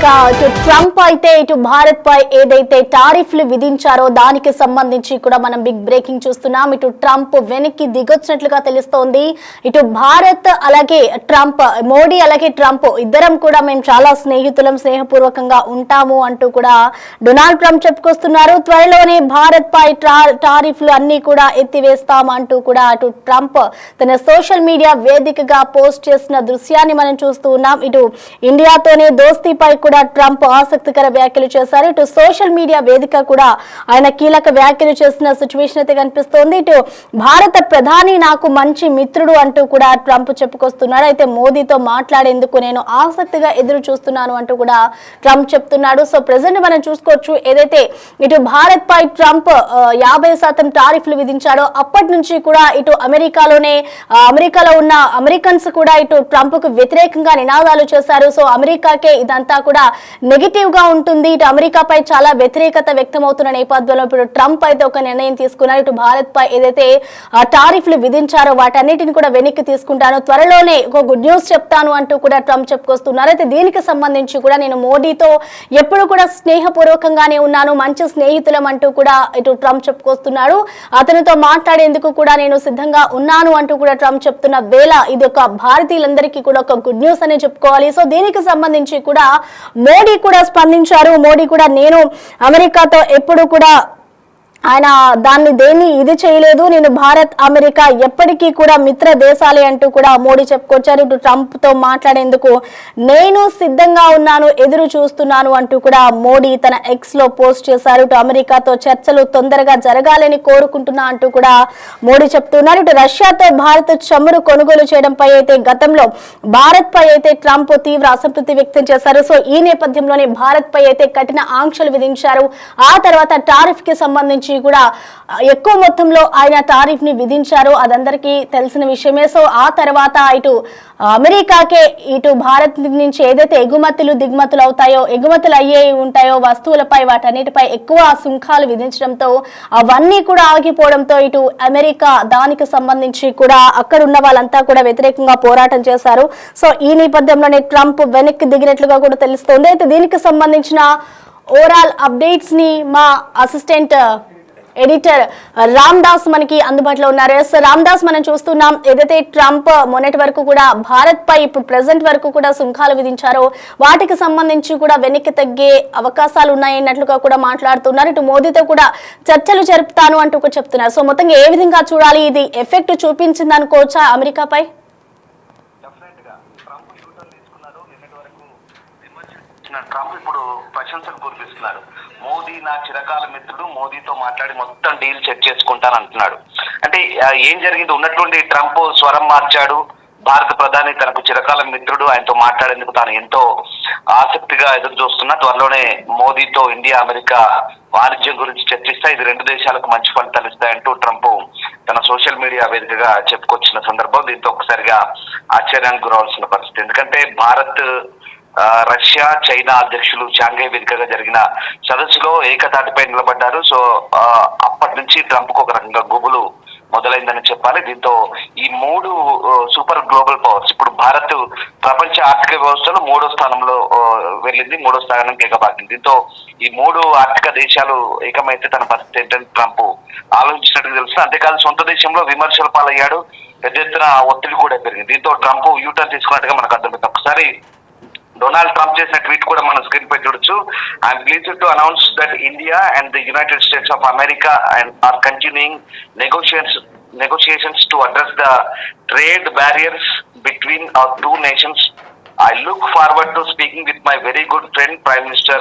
ఇక ఇటు ట్రంప్ అయితే ఇటు భారత్ పై ఏదైతే టారిఫ్లు విధించారో దానికి సంబంధించి కూడా మనం బిగ్ బ్రేకింగ్ చూస్తున్నాం. ఇటు ట్రంప్ వెనక్కి దిగొచ్చినట్లుగా తెలుస్తోంది. ఇటు భారత్ అలాగే ట్రంప్, మోడీ అలాగే ట్రంప్ ఇద్దరం కూడా మేము చాలా స్నేహపూర్వకంగా ఉంటాము అంటూ కూడా డొనాల్డ్ ట్రంప్ చెప్పుకొస్తున్నారు. త్వరలోనే భారత్ పై టారిఫ్లు అన్ని కూడా ఎత్తివేస్తాం అంటూ కూడా అటు ట్రంప్ తన సోషల్ మీడియా వేదికగా పోస్ట్ చేసిన దృశ్యాన్ని మనం చూస్తూ ఉన్నాం. ఇటు ఇండియాతోనే దోస్తీపై కూడా ట్రంప్ ఆసక్తికర వ్యాఖ్యలు చేశారు. ఇటు సోషల్ మీడియా వేదిక కూడా ఆయన కీలక వ్యాఖ్యలు చేసిన సిచ్యువేషన్ అయితే కనిపిస్తోంది. ఇటు భారత ప్రధాని నాకు మంచి మిత్రుడు అంటూ కూడా ట్రంప్ చెప్పుకొస్తున్నాడు. అయితే మోదీతో మాట్లాడేందుకు నేను ఆసక్తిగా ఎదురు చూస్తున్నాను అంటూ కూడా ట్రంప్ చెప్తున్నాడు. సో ప్రెసెంట్ మనం చూసుకోవచ్చు, ఏదైతే ఇటు భారత్ పై ట్రంప్ 50% టారిఫ్లు విధించాడో అప్పటి నుంచి కూడా ఇటు అమెరికాలో ఉన్న అమెరికన్స్ కూడా ఇటు ట్రంప్ కు వ్యతిరేకంగా నినాదాలు చేశారు. సో అమెరికాకే ఇదంతా కూడా నెగిటివ్ గా ఉంటుంది, ఇటు అమెరికాపై చాలా వ్యతిరేకత వ్యక్తమవుతున్న నేపథ్యంలో ఇప్పుడు ట్రంప్ అయితే ఒక నిర్ణయం తీసుకున్నారు. ఇటు భారత్ పై ఏదైతే టారిఫ్లు విధించారో వాటన్నిటిని కూడా వెనక్కి తీసుకుంటాను, త్వరలోనే ఒక గుడ్ న్యూస్ చెప్తాను అంటూ కూడా ట్రంప్ చెప్పుకొస్తున్నారు. అయితే దీనికి సంబంధించి కూడా నేను మోడీతో ఎప్పుడు కూడా స్నేహపూర్వకంగానే ఉన్నాను, మంచి స్నేహితులం అంటూ కూడా ఇటు ట్రంప్ చెప్పుకొస్తున్నాడు. అతనితో మాట్లాడేందుకు కూడా నేను సిద్ధంగా ఉన్నాను అంటూ కూడా ట్రంప్ చెప్తున్న వేళ ఇది ఒక భారతీయులందరికీ కూడా ఒక గుడ్ న్యూస్ అనే చెప్పుకోవాలి. సో దీనికి సంబంధించి కూడా మోడీ కూడా స్పందించారు. మోడీ కూడా నేను అమెరికాతో ఎప్పుడు కూడా ఆయన దేన్ని ఇది చేయలేదు, నేను భారత్ అమెరికా ఎప్పటికీ కూడా మిత్ర దేశాలే అంటూ కూడా మోడీ చెప్పుకొచ్చారు. ఇటు ట్రంప్ తో మాట్లాడేందుకు నేను సిద్ధంగా ఉన్నాను, ఎదురు చూస్తున్నాను అంటూ కూడా మోడీ తన ఎక్స్ లో పోస్ట్ చేశారు. ఇటు అమెరికాతో చర్చలు తొందరగా జరగాలని కోరుకుంటున్నా అంటూ కూడా మోడీ చెప్తున్నారు. ఇటు రష్యాతో భారత్ చమురు కొనుగోలు చేయడంపై అయితే గతంలో భారత్ పై అయితే ట్రంప్ తీవ్ర అసంతృప్తి వ్యక్తం చేశారు. సో ఈ నేపథ్యంలోనే భారత్ పై అయితే కఠిన ఆంక్షలు విధించారు. ఆ తర్వాత టారిఫ్ కి సంబంధించి కూడా ఎక్కువ మొత్తంలో ఆయన టారిఫ్ ని విధించారు, అదందరికీ తెలిసిన విషయమే. సో ఆ తర్వాత ఇటు అమెరికాకే ఇటు భారత్ నుంచి ఏదైతే దిగుమతులు ఉంటాయో వస్తువులపై వాటన్నిటిపై ఎక్కువ సుంకాలు విధించడంతో అవన్నీ కూడా ఆగిపోవడంతో ఇటు అమెరికా దానికి సంబంధించి కూడా అక్కడ ఉన్న వాళ్ళంతా కూడా వ్యతిరేకంగా పోరాటం చేశారు. సో ఈ నేపథ్యంలోనే ట్రంప్ వెనక్కి దిగినట్లుగా కూడా తెలుస్తోంది. అయితే దీనికి సంబంధించిన ఓవరాల్ అప్డేట్స్ ని మా అసిస్టెంట్ ఎడిటర్ రామ్ దాస్ మనకి అందుబాటులో ఉన్నారు. రామ్ దాస్, మనం చూస్తున్నాం ఏదైతే ట్రంప్ మొన్నటి వరకు కూడా భారత్ పై ఇప్పుడు ప్రెసెంట్ వరకు కూడా సుంకాలు విధించారో వాటికి సంబంధించి కూడా వెనక్కి తగ్గే అవకాశాలు ఉన్నాయన్నట్లుగా కూడా మాట్లాడుతున్నారు. ఇటు మోదీతో కూడా చర్చలు జరుపుతాను అంటూ కూడా చెప్తున్నారు. సో మొత్తంగా ఏ విధంగా చూడాలి, ఇది ఎఫెక్ట్ చూపించింది అనుకోవచ్చా అమెరికాపై? ట్రంప్ ఇప్పుడు ప్రశంసలు కురిపిస్తున్నారు. మోదీ నా చిరకాల మిత్రుడు, మోదీతో మాట్లాడి మొత్తం డీల్ సెట్ చేసుకుంటాను అంటున్నాడు. అంటే ఏం జరిగింది, ఉన్నటువంటి ట్రంప్ స్వరం మార్చాడు. భారత ప్రధాని తనకు చిరకాల మిత్రుడు, ఆయనతో మాట్లాడేందుకు తాను ఎంతో ఆసక్తిగా ఎదురు చూస్తున్నా. త్వరలోనే మోదీతో ఇండియా అమెరికా వాణిజ్యం గురించి చర్చిస్తా, ఇది రెండు దేశాలకు మంచి ఫలితాలు ఇస్తాయంటూ ట్రంప్ తన సోషల్ మీడియా వేదికగా చెప్పుకొచ్చిన సందర్భం దీంతో ఒకసారిగా ఆశ్చర్యానికి గురవలసిన పరిస్థితి. ఎందుకంటే భారత్, రష్యా, చైనా అధ్యక్షులు షాంఘై వేదికగా జరిగిన సదస్సులో ఏకతాటిపై నిలబడ్డారు. సో అప్పటి నుంచి ట్రంప్ కు ఒక రకంగా గుబులు మొదలైందని చెప్పాలి. దీంతో ఈ మూడు సూపర్ గ్లోబల్ పవర్స్, ఇప్పుడు భారత్ ప్రపంచ ఆర్థిక వ్యవస్థలో 3వ స్థానంలో వెళ్ళింది, 3వ స్థానానికి ఎగబాకింది. దీంతో ఈ మూడు ఆర్థిక దేశాలు ఏకమైతే తన పరిస్థితి ఏంటని ట్రంప్ ఆలోచించినట్టు తెలుస్తుంది. అంతేకాదు సొంత దేశంలో విమర్శల పాలయ్యాడు, పెద్ద ఎత్తున ఒత్తిడి కూడా పెరిగింది. దీంతో ట్రంప్ యూటర్న్ తీసుకున్నట్టుగా మనకు అర్థమైంది. ఒకసారి డొనాల్డ్ ట్రంప్ చేసిన ట్వీట్ కూడా మనం స్క్రీన్ పై చూడొచ్చు. I'm pleased to announce that India and the United States of America are continuing negotiations to address the trade barriers between our two nations. I look forward to speaking with my very good friend Prime Minister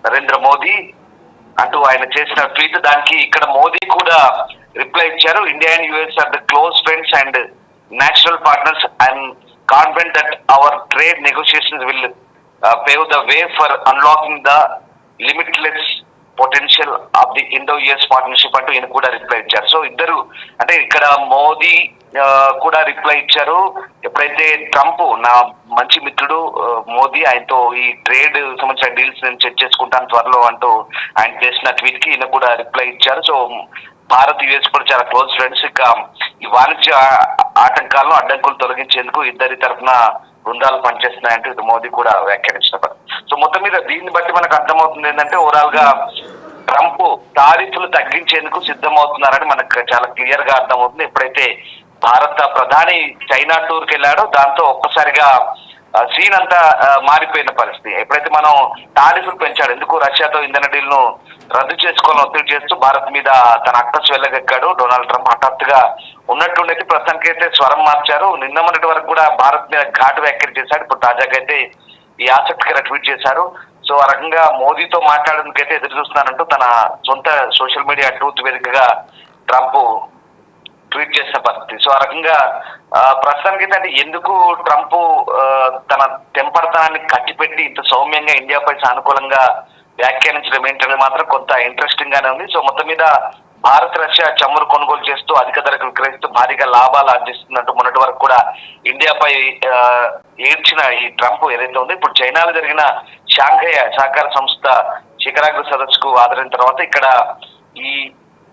Narendra Modi అంటూ ఆయన చేసిన tweet. దానికి ఇక్కడ మోదీ కూడా reply ఇచ్చారు. India and US are the close friends and natural partners. I'm confident that our trade negotiations will pave the way for unlocking the limitless potential of the Indo-US partnership అంటూ ఈయన కూడా reply ఇచ్చారు. So ఇద్దరు, అంటే ఇక్కడ మోదీ కూడా reply ఇచ్చారు. ఎప్పుడైతే ట్రంప్ నా మంచి మిత్రుడు మోదీ, ఆయనతో ఈ ట్రేడ్ సంబంధించిన డీల్స్ నేను సెట్ చేసుకుంటాను త్వరలో అంటూ ఆయన చేసిన ట్వీట్ కి ఈయన కూడా రిప్లై ఇచ్చారు. సో భారత్ యుఎస్ కూడా చాలా క్లోజ్ ఫ్రెండ్స్. ఇక ఈ వాణిజ్య ఆటంకాలను అడ్డంకులు తొలగించేందుకు ఇద్దరి తరఫున బృందాలు పనిచేస్తున్నాయంటూ ఇటు మోదీ కూడా వ్యాఖ్యానించిన పరిస్థితి. సో మొత్తం మీద దీన్ని బట్టి మనకు అర్థమవుతుంది ఏంటంటే ఓవరాల్ గా ట్రంప్ టారిఫ్లు తగ్గించేందుకు సిద్ధమవుతున్నారని మనకు చాలా క్లియర్ గా అర్థమవుతుంది. ఎప్పుడైతే భారత ప్రధాని చైనా టూర్ కి వెళ్ళాడో దాంతో ఒక్కసారిగా సీన్ అంతా మారిపోయిన పరిస్థితి. ఎప్పుడైతే మనం టారిఫ్లు పెంచాడు, ఎందుకు రష్యాతో ఇంధన డీల్ ను రద్దు చేసుకోవాలని ఒత్తిడి చేస్తూ భారత్ మీద తన అక్కసు వెళ్ళగక్కాడు డొనాల్డ్ ట్రంప్. హఠాత్తుగా ఉన్నట్టుండైతే ప్రస్తుతానికైతే స్వరం మార్చారు. నిన్న మొన్నటి వరకు కూడా భారత్ మీద ఘాటు వ్యాఖ్యలు చేశాడు. ఇప్పుడు తాజాగా అయితే ఈ ఆసక్తికర ట్వీట్ చేశారు. సో ఆ రకంగా మోదీతో మాట్లాడేందుకైతే ఎదురు చూస్తున్నారంటూ తన సొంత సోషల్ మీడియా ట్రూత్ వేదికగా ట్రంప్ ట్వీట్ చేసిన పరిస్థితి. సో ఆ రకంగా ప్రస్తుతానికి అంటే ఎందుకు ట్రంప్ తన తెంపరతనాన్ని కట్టిపెట్టి ఇంత సౌమ్యంగా ఇండియాపై సానుకూలంగా వ్యాఖ్యానించడం ఏంటనేది మాత్రం కొంత ఇంట్రెస్టింగ్ గానే ఉంది. సో మొత్తం మీద భారత్ రష్యా చమురు కొనుగోలు చేస్తూ అధిక ధరకు విక్రయిస్తూ భారీగా లాభాలు ఆర్జిస్తున్నట్టు మొన్నటి వరకు కూడా ఇండియాపై ఏడ్చిన ఈ ట్రంప్ ఏదైతే ఉందో ఇప్పుడు చైనాలో జరిగిన షాంఘై సహకార సంస్థ శిఖరాగ్ర సదస్సుకు హాజరైన తర్వాత ఇక్కడ ఈ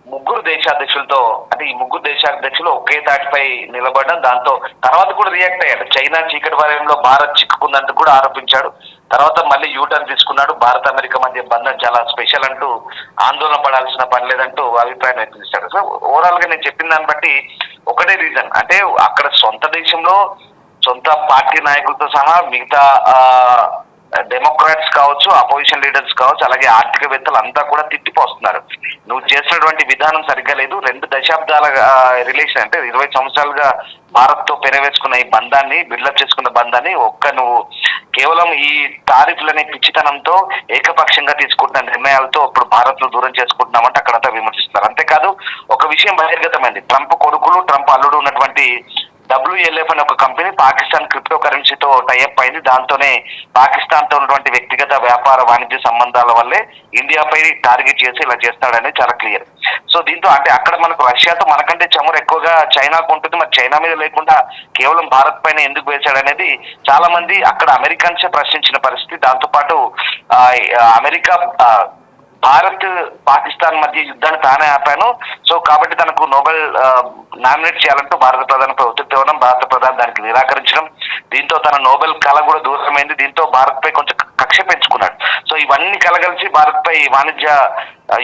ముగ్గురు దేశాధ్యక్షులతో అంటే ఈ ముగ్గురు దేశాధ్యక్షులు ఒకే తాటిపై నిలబడడం, దాంతో తర్వాత కూడా రియాక్ట్ అయ్యాడు. చైనా చీకటి వలయంలో భారత్ చిక్కుకుందంటూ కూడా ఆరోపించాడు. తర్వాత మళ్ళీ యూటర్న్ తీసుకున్నాడు. భారత్ అమెరికా మధ్య బంధం చాలా స్పెషల్ అంటూ ఆందోళన పడాల్సిన పని లేదంటూ అభిప్రాయం వ్యక్తం చేశాడు. సో ఓవరాల్ గా నేను చెప్పిన దాన్ని బట్టి ఒకటే రీజన్ అంటే అక్కడ సొంత దేశంలో సొంత పార్టీ నాయకులతో సహా మిగతా డెమోక్రాట్స్ కావచ్చు, అపోజిషన్ లీడర్స్ కావచ్చు, అలాగే ఆర్థికవేత్తలు అంతా కూడా తిట్టిపోస్తున్నారు. నువ్వు చేసినటువంటి విధానం సరిగ్గా లేదు. 2 దశాబ్దాల రిలేషన్ అంటే 20 సంవత్సరాలుగా భారత్ తో పెనవేసుకున్న ఈ బంధాన్ని, బిల్డప్ చేసుకున్న బంధాన్ని నువ్వు కేవలం ఈ టారిఫ్లనే పిచ్చితనంతో ఏకపక్షంగా తీసుకుంటున్న నిర్ణయాలతో ఇప్పుడు భారత్ ను దూరం చేసుకుంటున్నామంటే అక్కడంతా విమర్శిస్తున్నారు. అంతేకాదు ఒక విషయం బహిర్గతమైంది. ట్రంప్ కొడుకులు, ట్రంప్ అల్లుడు ఉన్నటువంటి WLF అనే ఒక కంపెనీ పాకిస్తాన్ క్రిప్టో కరెన్సీతో టైఅప్ అయింది. దాంతోనే పాకిస్తాన్ తో ఉన్నటువంటి వ్యక్తిగత వ్యాపార వాణిజ్య సంబంధాల వల్లే ఇండియాపై టార్గెట్ చేసి ఇలా చేస్తాడని చాలా క్లియర్. సో దీంతో అంటే అక్కడ మనకు రష్యాతో మనకంటే చమురు ఎక్కువగా చైనాకు ఉంటుంది, మరి చైనా మీద లేకుండా కేవలం భారత్ పైన ఎందుకు వేశాడనేది చాలా మంది అక్కడ అమెరికన్సే ప్రశ్నించిన పరిస్థితి. దాంతో పాటు అమెరికా భారత్ పాకిస్తాన్ మధ్య యుద్ధాన్ని తానే ఆపాను, సో కాబట్టి తనకు నోబెల్ నామినేట్ చేయాలంటూ భారత ప్రధానిపై ఒత్తిడి తేవడం, భారత ప్రధాని దానికి నిరాకరించడం, దీంతో తన నోబెల్ కళ కూడా దూరమైంది. దీంతో భారత్ పై కొంచెం కక్ష పెంచుకున్నాడు. సో ఇవన్నీ కలగలిసి భారత్ పై వాణిజ్య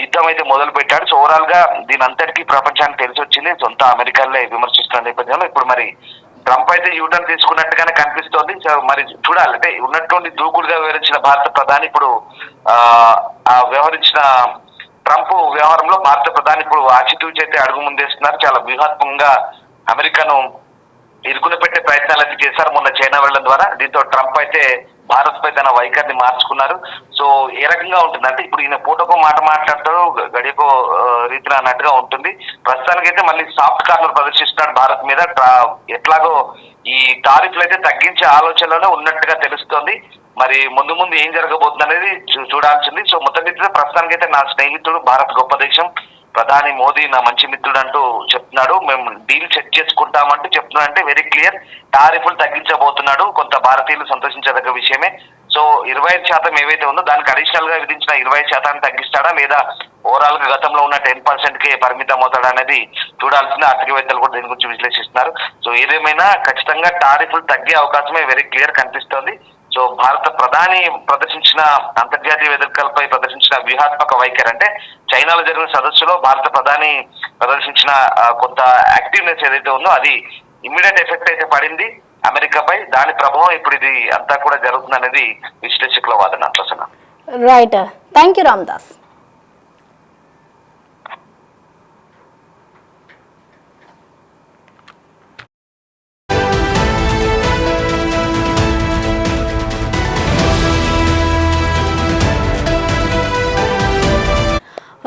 యుద్ధం అయితే మొదలు పెట్టాడు. సో ఓవరాల్ గా దీని అంతటికీ ప్రపంచానికి తెలిసి వచ్చింది. సొంత అమెరికాలో విమర్శిస్తున్న నేపథ్యంలో ఇప్పుడు మరి ట్రంప్ అయితే యూటర్న్ తీసుకున్నట్టుగానే కనిపిస్తోంది. సో మరి చూడాలంటే ఉన్నటువంటి దూకుడుగా వివరించిన భారత ప్రధాని ఇప్పుడు వ్యవహరించిన ట్రంప్ వ్యవహారంలో భారత ప్రధాని ఇప్పుడు ఆచితూచి అయితే అడుగు ముందేస్తున్నారు. చాలా వ్యూహాత్మకంగా అమెరికాను ఇరుకుని పెట్టే ప్రయత్నాలు అయితే చేశారు మొన్న చైనా వెళ్లడం ద్వారా. దీంతో ట్రంప్ అయితే భారత్ పై తన వైఖరిని మార్చుకున్నారు. సో ఏ రకంగా ఉంటుంది అంటే ఇప్పుడు ఈయన పూటకో మాట మాట్లాడతాడు, గడియకో రీతిలో అన్నట్టుగా ఉంటుంది. ప్రస్తుతానికైతే మళ్ళీ సాఫ్ట్ కార్నర్ ప్రదర్శిస్తున్నాడు భారత్ మీద. ఎట్లాగో ఈ టారిఫ్లు అయితే తగ్గించే ఆలోచనలోనే ఉన్నట్టుగా తెలుస్తోంది. మరి ముందు ముందు ఏం జరగబోతుంది అనేది చూడాల్సింది. సో మొత్తం మీద ప్రస్తుతానికైతే నా స్నేహితుడు, భారత్ గొప్ప దేశం, ప్రధాని మోదీ నా మంచి మిత్రుడు అంటూ చెప్తున్నాడు. మేము డీల్ సెట్ చేసుకుంటామంటూ చెప్తున్నాడు. అంటే వెరీ క్లియర్ టారిఫ్లు తగ్గించబోతున్నాడు. కొంత భారతీయులు సంతోషించదగ్గ విషయమే. సో 25% ఏవైతే ఉందో దానికి అడిషనల్ గా విధించిన 20% తగ్గిస్తాడా లేదా ఓవరాల్ గా గతంలో ఉన్న 10%కే పరిమితం అవుతాడా అనేది చూడాల్సింది. ఆర్థికవేత్తలు కూడా దీని గురించి విశ్లేషిస్తున్నారు. సో ఏదేమైనా ఖచ్చితంగా టారిఫ్లు తగ్గే అవకాశమే వెరీ క్లియర్ కనిపిస్తోంది. సో భారత ప్రధాని ప్రదర్శించిన అంతర్జాతీయ వేదికలపై ప్రదర్శించిన వ్యూహాత్మక వైఖరి అంటే చైనాలో జరిగిన సదస్సులో భారత ప్రధాని ప్రదర్శించిన కొంత యాక్టివ్నెస్ ఏదైతే ఉందో అది ఇమ్మీడియట్ ఎఫెక్ట్ అయితే పడింది అమెరికాపై. దాని ప్రభావం ఇప్పుడు ఇది అంతా కూడా జరుగుతుంది అనేది విశ్లేషకుల వాదన. Prasanna. Right, thank you Ramdas.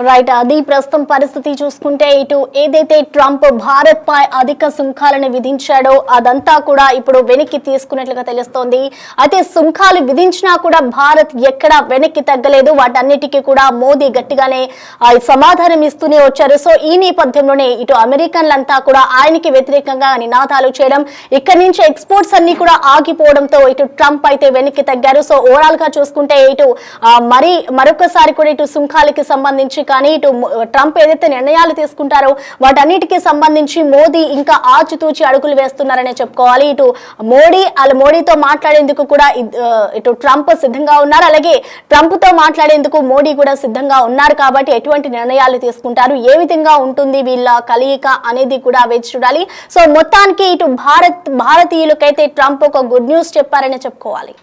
Right, అది ప్రస్తుతం పరిస్థితి చూసుకుంటే ఇటు ఏదైతే ట్రంప్ భారత్ పై అధిక సుంకాలను విధించాడో అదంతా కూడా ఇప్పుడు వెనక్కి తీసుకున్నట్లుగా తెలుస్తోంది. అయితే సుంకాలు విధించినా కూడా భారత్ ఎక్కడ వెనక్కి తగ్గలేదు. వాటన్నిటికీ కూడా మోదీ గట్టిగానే సమాధానం ఇస్తూనే వచ్చారు. సో ఈ నేపథ్యంలోనే ఇటు అమెరికన్లంతా కూడా ఆయనకి వ్యతిరేకంగా నినాదాలు చేయడం, ఇక్కడి నుంచి ఎక్స్పోర్ట్స్ అన్ని కూడా ఆగిపోవడంతో ఇటు ట్రంప్ అయితే వెనక్కి తగ్గారు. సో ఓవరాల్ గా చూసుకుంటే ఇటు మరొకసారి కూడా ఇటు సుంకాలకి సంబంధించి కానీ ఇటు ట్రంప్ ఏదైతే నిర్ణయాలు తీసుకుంటారో వాటన్నిటికీ సంబంధించి మోదీ ఇంకా ఆచితూచి అడుగులు వేస్తున్నారనే చెప్పుకోవాలి. ఇటు మోడీతో మాట్లాడేందుకు కూడా ఇటు ట్రంప్ సిద్ధంగా ఉన్నారు, అలాగే ట్రంప్ తో మాట్లాడేందుకు మోడీ కూడా సిద్ధంగా ఉన్నారు. కాబట్టి ఎటువంటి నిర్ణయాలు తీసుకుంటారు, ఏ విధంగా ఉంటుంది వీళ్ళ కలయిక అనేది కూడా వేచి చూడాలి. సో మొత్తానికి ఇటు భారతీయులకైతే ట్రంప్ ఒక గుడ్ న్యూస్ చెప్పారనే చెప్పుకోవాలి.